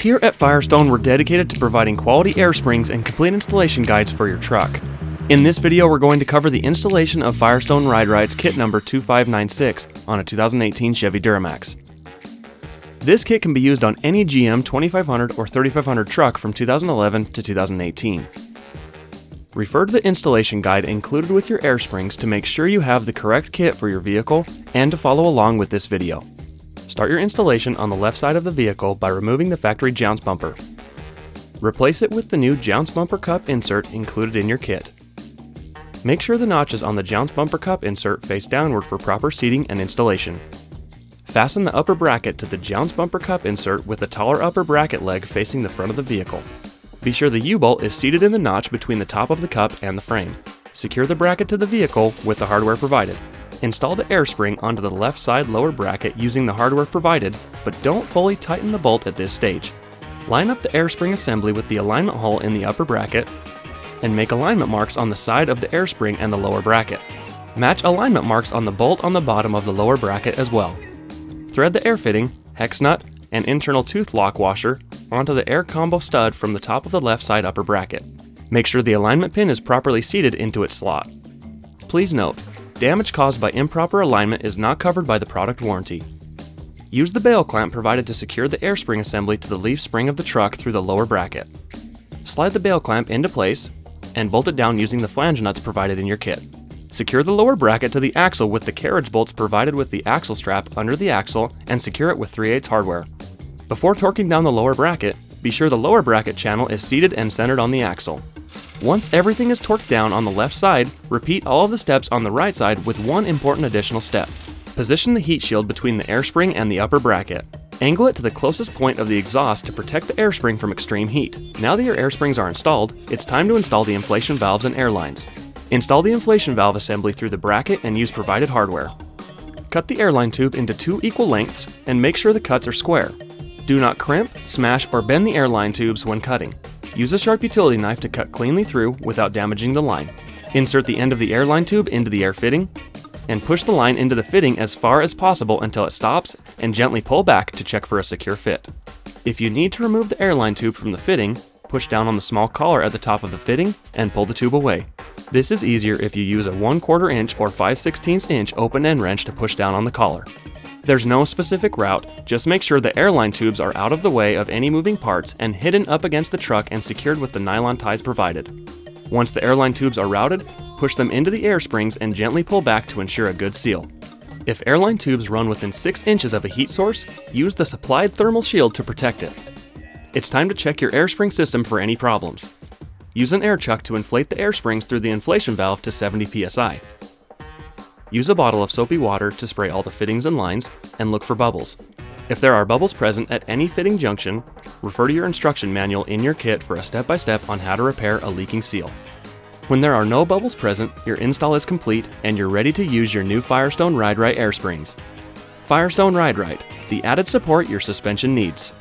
Here at Firestone, we're dedicated to providing quality air springs and complete installation guides for your truck. In this video, we're going to cover the installation of Firestone Ride-Rite's kit number 2596 on a 2018 Chevy Duramax. This kit can be used on any GM 2500 or 3500 truck from 2011 to 2018. Refer to the installation guide included with your air springs to make sure you have the correct kit for your vehicle and to follow along with this video. Start your installation on the left side of the vehicle by removing the factory jounce bumper. Replace it with the new jounce bumper cup insert included in your kit. Make sure the notches on the jounce bumper cup insert face downward for proper seating and installation. Fasten the upper bracket to the jounce bumper cup insert with the taller upper bracket leg facing the front of the vehicle. Be sure the U-bolt is seated in the notch between the top of the cup and the frame. Secure the bracket to the vehicle with the hardware provided. Install the air spring onto the left side lower bracket using the hardware provided, but don't fully tighten the bolt at this stage. Line up the air spring assembly with the alignment hole in the upper bracket and make alignment marks on the side of the air spring and the lower bracket. Match alignment marks on the bolt on the bottom of the lower bracket as well. Thread the air fitting, hex nut, and internal tooth lock washer onto the air combo stud from the top of the left side upper bracket. Make sure the alignment pin is properly seated into its slot. Please note, damage caused by improper alignment is not covered by the product warranty. Use the bail clamp provided to secure the air spring assembly to the leaf spring of the truck through the lower bracket. Slide the bail clamp into place and bolt it down using the flange nuts provided in your kit. Secure the lower bracket to the axle with the carriage bolts provided with the axle strap under the axle and secure it with 3/8 hardware. Before torquing down the lower bracket, be sure the lower bracket channel is seated and centered on the axle. Once everything is torqued down on the left side, repeat all of the steps on the right side with one important additional step. Position the heat shield between the air spring and the upper bracket. Angle it to the closest point of the exhaust to protect the air spring from extreme heat. Now that your air springs are installed, it's time to install the inflation valves and air lines. Install the inflation valve assembly through the bracket and use provided hardware. Cut the airline tube into 2 equal lengths and make sure the cuts are square. Do not crimp, smash, or bend the airline tubes when cutting. Use a sharp utility knife to cut cleanly through without damaging the line. Insert the end of the airline tube into the air fitting and push the line into the fitting as far as possible until it stops and gently pull back to check for a secure fit. If you need to remove the airline tube from the fitting, push down on the small collar at the top of the fitting and pull the tube away. This is easier if you use a 1/4 inch or 5/16 inch open end wrench to push down on the collar. There's no specific route, just make sure the airline tubes are out of the way of any moving parts and hidden up against the truck and secured with the nylon ties provided. Once the airline tubes are routed, push them into the air springs and gently pull back to ensure a good seal. If airline tubes run within 6 inches of a heat source, use the supplied thermal shield to protect it. It's time to check your air spring system for any problems. Use an air chuck to inflate the air springs through the inflation valve to 70 psi. Use a bottle of soapy water to spray all the fittings and lines and look for bubbles. If there are bubbles present at any fitting junction, refer to your instruction manual in your kit for a step-by-step on how to repair a leaking seal. When there are no bubbles present, your install is complete and you're ready to use your new Firestone Ride-Rite Air Springs. Firestone Ride-Rite, the added support your suspension needs.